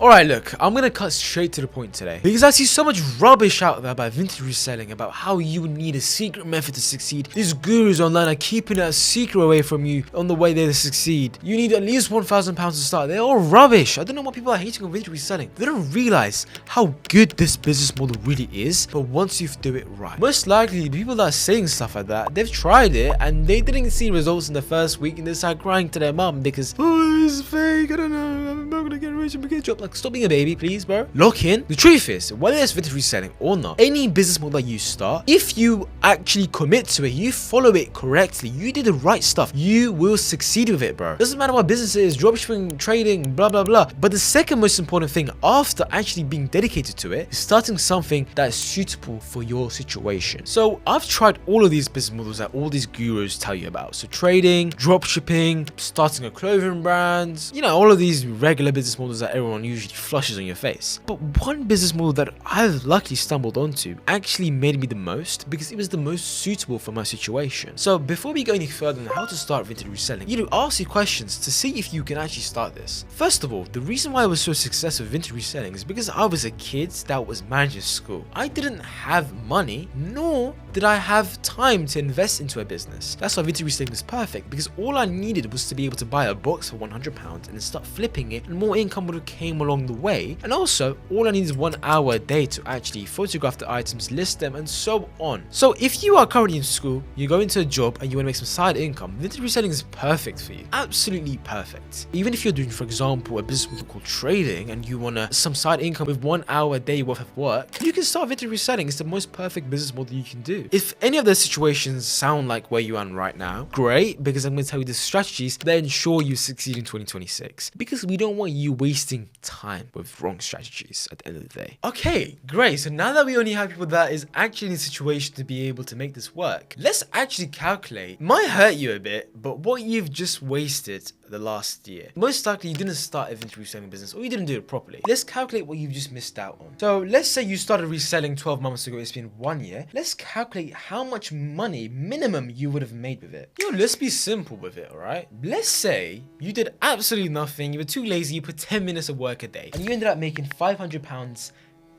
Alright, look, I'm gonna cut straight to the point today because I see so much rubbish out there about vintage reselling, about how you need a secret method to succeed. These gurus online are keeping that secret away from you on the way there to succeed. You need at least £1,000 to start. They're all rubbish. I don't know why people are hating on vintage reselling. They don't realize how good this business model really is, but once you do it right. Most likely, the people that are saying stuff like that, they've tried it and they didn't see results in the first week and they start crying to their mum because, oh, this is fake, I don't know, I'm not gonna get rich and get a job. Like, stop being a baby, please, bro. Lock in. The truth is, whether it's vintage reselling or not, any business model that you start, if you actually commit to it, you follow it correctly, you do the right stuff, you will succeed with it, bro. Doesn't matter what business it is, dropshipping, trading, blah, blah, blah. But the second most important thing after actually being dedicated to it is starting something that is suitable for your situation. So I've tried all of these business models that all these gurus tell you about. So trading, dropshipping, starting a clothing brand, you know, all of these regular business models that everyone usually flushes on your face. But one business model that I've luckily stumbled onto actually made me the most because it was the most suitable for my situation. So before we go any further on how to start vintage reselling, you know, ask your questions to see if you can actually start this. First of all, the reason why I was so successful with vintage reselling is because I was a kid that was managing school. I didn't have money, nor did I have time to invest into a business. That's why vintage reselling was perfect, because all I needed was to be able to buy a box for £100 and then start flipping it, and more income would have came along the way. And also, all I need is 1 hour a day to actually photograph the items, list them, and so on. So if you are currently in school, you go into a job and you want to make some side income, vintage reselling is perfect for you. Absolutely perfect. Even if you're doing, for example, a business model called trading and you want some side income with 1 hour a day worth of work, you can start vintage reselling. It's the most perfect business model you can do. If any of those situations sound like where you are right now, great, because I'm going to tell you the strategies that ensure you succeed in 2026, because we don't want you wasting time with wrong strategies at the end of the day. Okay, great. So now that we only have people that is actually in a situation to be able to make this work, let's actually calculate. It might hurt you a bit, but what you've just wasted the last year. Most likely you didn't start a vintage reselling business or you didn't do it properly. Let's calculate what you've just missed out on. So let's say you started reselling 12 months ago, it's been 1 year. Let's calculate how much money minimum you would have made with it. You know, let's be simple with it, alright? Let's say you did absolutely nothing, you were too lazy, you put 10 minutes of work a day, and you ended up making £500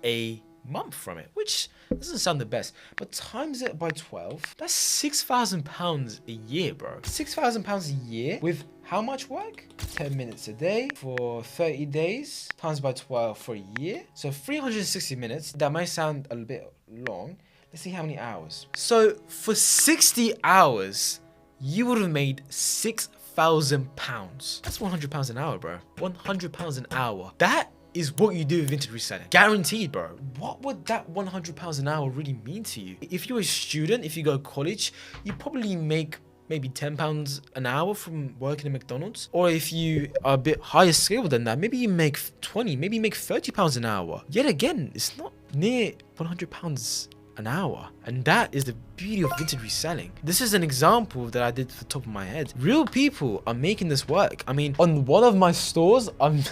a month from it, which doesn't sound the best, but times it by 12, that's £6,000 a year, bro. £6,000 a year with how much work? 10 minutes a day for 30 days times by 12 for a year. So 360 minutes. That might sound a bit long. Let's see how many hours. So for 60 hours, you would have made £6,000. That's £100 an hour, bro. £100 an hour. That is what you do with vintage reselling. Guaranteed, bro. What would that £100 an hour really mean to you? If you're a student, if you go to college, you probably make maybe £10 an hour from working at McDonald's. Or if you are a bit higher scale than that, maybe you make 20, maybe you make £30 an hour. Yet again, it's not near £100 an hour. And that is the beauty of vintage reselling. This is an example that I did off the top of my head. Real people are making this work. I mean, on one of my stores, I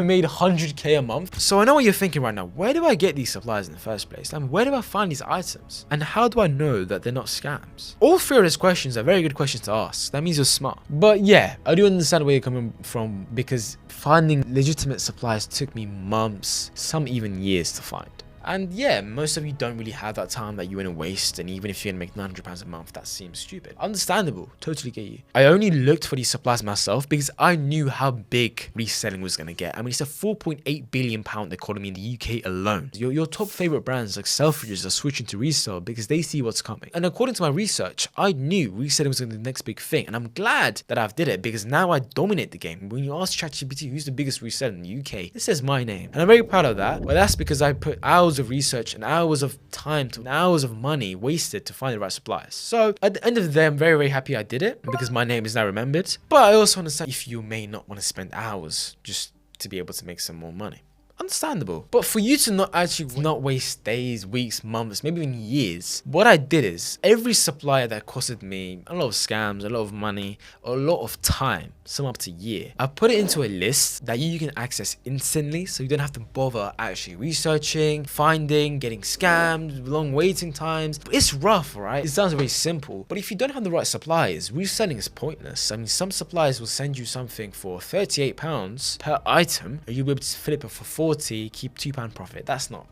made 100k a month. So I know what you're thinking right now. Where do I get these supplies in the first place? I mean, where do I find these items? And how do I know that they're not scams? All three of these questions are very good questions to ask. That means you're smart. But yeah, I do understand where you're coming from, because finding legitimate supplies took me months, some even years to find. And yeah, most of you don't really have that time that you want to waste, and even if you're gonna make £900 a month, that seems stupid. Understandable, totally get you. I only looked for these supplies myself because I knew how big reselling was gonna get. I mean, it's a £4.8 billion economy in the UK alone. Your top favorite brands like Selfridges are switching to resale because they see what's coming. And according to my research, I knew reselling was gonna be the next big thing, and I'm glad that I've did it because now I dominate the game. When you ask ChatGPT who's the biggest reseller in the UK, it says my name, and I'm very proud of that. But that's because I put hours of research and hours of time and hours of money wasted to find the right suppliers. So at the end of the day, I'm very, very happy I did it because my name is now remembered. But I also understand if you may not want to spend hours just to be able to make some more money. understandable. But for you to not waste days, weeks, months, maybe even years, what I did is every supplier that costed me a lot of scams, a lot of money, a lot of time, some up to a year, I put it into a list that you can access instantly, so you don't have to bother actually researching, finding, getting scammed, long waiting times. It's rough, right? It sounds very simple, but if you don't have the right suppliers, reselling is pointless. I mean, some suppliers will send you something for £38 per item, and you'll be able to flip it for 40, keep £2 profit. That's not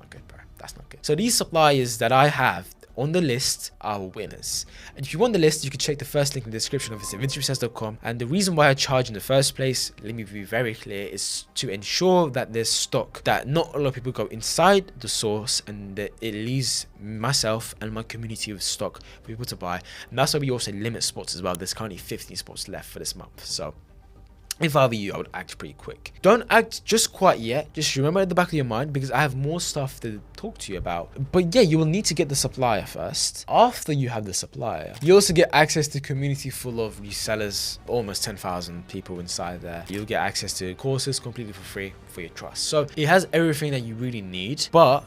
good, bro. That's not good. So these suppliers that I have on the list are winners. And if you want the list, you can check the first link in the description of vintageresellers.com. And the reason why I charge in the first place, let me be very clear, is to ensure that there's stock, that not a lot of people go inside the source, and that it leaves myself and my community with stock for people to buy. And that's why we also limit spots as well. There's currently 15 spots left for this month. So if I were you, I would act pretty quick. Don't act just quite yet. Just remember at the back of your mind, because I have more stuff to talk to you about. But yeah, you will need to get the supplier first. After you have the supplier, you also get access to a community full of resellers, almost 10,000 people inside there. You'll get access to courses completely for free for your trust. So it has everything that you really need, but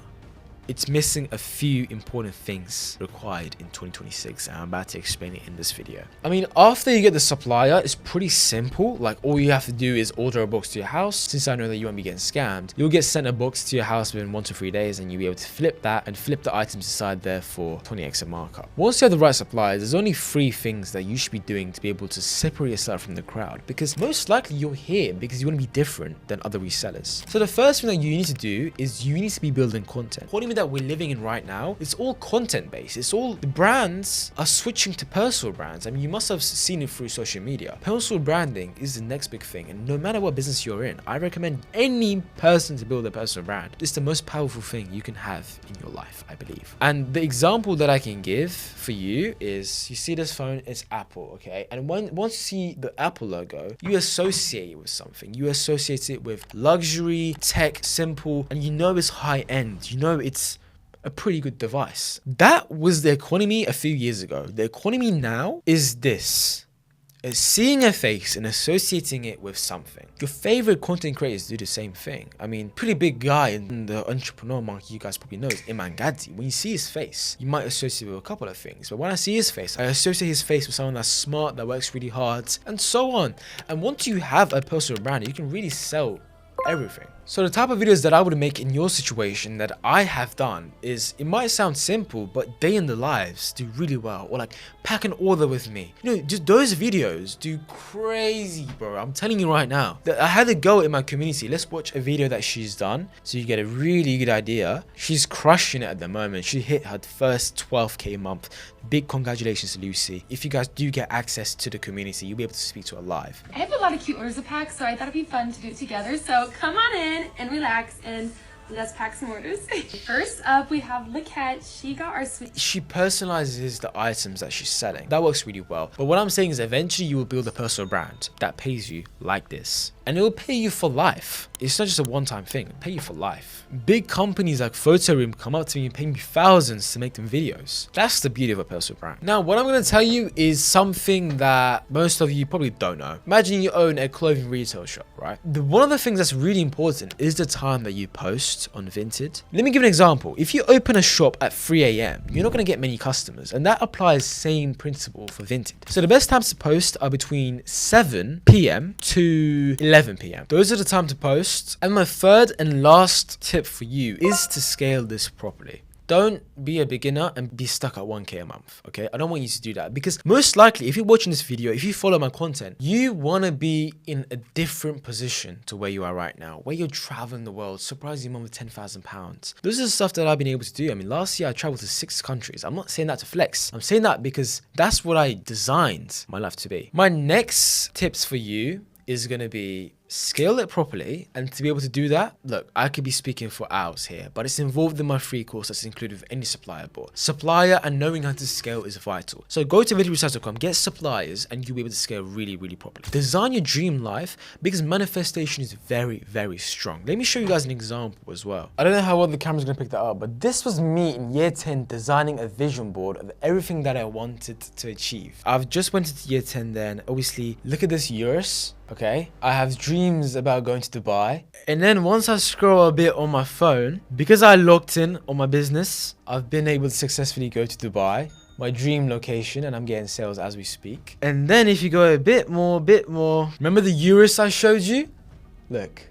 it's missing a few important things required in 2026, and I'm about to explain it in this video. I mean, after you get the supplier, it's pretty simple. Like, all you have to do is order a box to your house. Since I know that you won't be getting scammed, you'll get sent a box to your house within 1 to 3 days, and you'll be able to flip that and flip the items inside there for 20x a markup. Once you have the right suppliers, there's only 3 things that you should be doing to be able to separate yourself from the crowd, because most likely you're here because you want to be different than other resellers. So the first thing that you need to do is you need to be building content. That we're living in right now, it's all content based. It's all, the brands are switching to personal brands. I mean, you must have seen it through social media. Personal branding is the next big thing, and no matter what business you're in, I recommend any person to build a personal brand. It's the most powerful thing you can have in your life, I believe. And the example that I can give for you is, you see this phone, it's Apple, okay? And once you see the Apple logo, you associate it with something. You associate it with luxury, tech, simple, and you know it's high end. You know it's a pretty good device. That was the economy a few years ago. The economy now is this. Is seeing a face and associating it with something. Your favorite content creators do the same thing. I mean, pretty big guy in the entrepreneur market, you guys probably know, is Iman Gadzi. When you see his face, you might associate it with a couple of things. But when I see his face, I associate his face with someone that's smart, that works really hard, and so on. And once you have a personal brand, you can really sell everything. So the type of videos that I would make in your situation that I have done is, it might sound simple, but day in the lives do really well. Or like, pack an order with me. You know, just those videos do crazy, bro. I'm telling you right now. I had a girl in my community. Let's watch a video that she's done so you get a really good idea. She's crushing it at the moment. She hit her first 12k a month. Big congratulations to Lucy. If you guys do get access to the community, you'll be able to speak to her live. I have a lot of cute orders to pack, so I thought it'd be fun to do it together. So come on in and relax and let's pack some orders. First up, we have Laquette. She got our sweet. She personalizes the items that she's selling. That works really well. But what I'm saying is, eventually you will build a personal brand that pays you like this. And it will pay you for life. It's not just a one-time thing. It'll pay you for life. Big companies like Photo Room come up to me and pay me thousands to make them videos. That's the beauty of a personal brand. Now, what I'm going to tell you is something that most of you probably don't know. Imagine you own a clothing retail shop, right? One of the things that's really important is the time that you post on Vinted. Let me give an example. If you open a shop at 3 a.m, you're not going to get many customers, and that applies same principle for Vinted. So the best times to post are between 7 p.m. to 11 p.m. Those are the time to post. And my third and last tip for you is to scale this properly. Don't be a beginner and be stuck at 1k a month, okay? I don't want you to do that, because most likely, if you're watching this video, if you follow my content, you want to be in a different position to where you are right now, where you're traveling the world, surprising mom with £10,000. This is the stuff that I've been able to do. I mean, last year I traveled to 6 countries. I'm not saying that to flex. I'm saying that because that's what I designed my life to be. My next tips for you is going to be scale it properly. And to be able to do that, look, I could be speaking for hours here, but it's involved in my free course that's included with any supplier board. Supplier and knowing how to scale is vital. So go to vintageresellers.com, get suppliers, and you'll be able to scale really, really properly. Design your dream life, because manifestation is very, very strong. Let me show you guys an example as well. I don't know how well the camera's gonna pick that up, but this was me in year 10 designing a vision board of everything that I wanted to achieve. I've just went into year 10 then. Obviously, look at this years. Okay, I have dream dreams about going to Dubai. And then once I scroll a bit on my phone, because I logged in on my business, I've been able to successfully go to Dubai, my dream location, and I'm getting sales as we speak. And then if you go a bit more, remember the Urus I showed you? Look.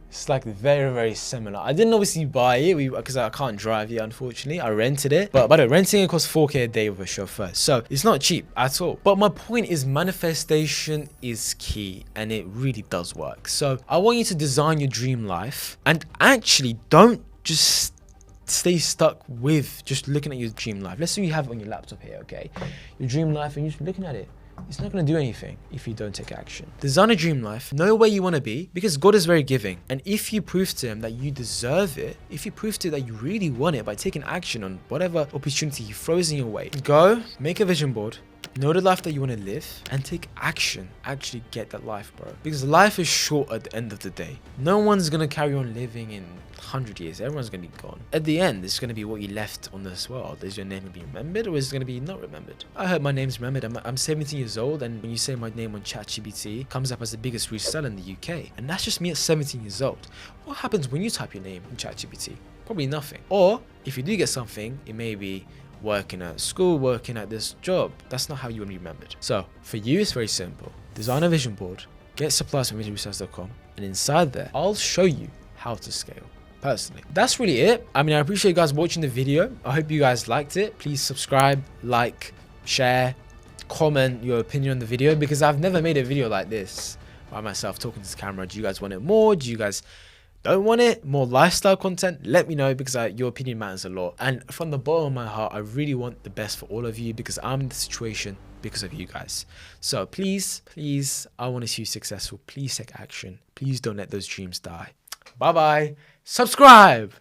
It's like very, very similar. I didn't obviously buy it because I can't drive it, unfortunately. I rented it. But by the way, renting it costs 4K a day with a chauffeur. So it's not cheap at all. But my point is manifestation is key and it really does work. So I want you to design your dream life and actually don't just stay stuck with just looking at your dream life. Let's say you have it on your laptop here, okay? Your dream life and you're just looking at it. It's not going to do anything if you don't take action. Design a dream life. Know where you want to be because God is very giving. And if you prove to him that you deserve it, if you prove to him that you really want it by taking action on whatever opportunity he throws in your way, go make a vision board. Know the life that you want to live and take action. Actually get that life, bro. Because life is short at the end of the day. No one's going to carry on living in 100 years. Everyone's going to be gone. At the end, it's going to be what you left on this world. Is your name going to be remembered or is it going to be not remembered? I hope my name's remembered. I'm 17 years old and when you say my name on ChatGPT, it comes up as the biggest reseller in the UK. And that's just me at 17 years old. What happens when you type your name in ChatGPT? Probably nothing. Or if you do get something, it may be working at school, working at this job. That's not how you want to be remembered. So for you, it's very simple. Design a vision board, get supplies from VintageResellers.com, and inside there, I'll show you how to scale. Personally, that's really it. I mean, I appreciate you guys watching the video. I hope you guys liked it. Please subscribe, like, share, comment your opinion on the video because I've never made a video like this by myself talking to the camera. Do you guys want it more? Do you guys don't want it? More lifestyle content? Let me know because your opinion matters a lot. And from the bottom of my heart, I really want the best for all of you because I'm in the situation because of you guys. So please, I want to see you successful. Please take action. Please don't let those dreams die. Bye-bye. Subscribe.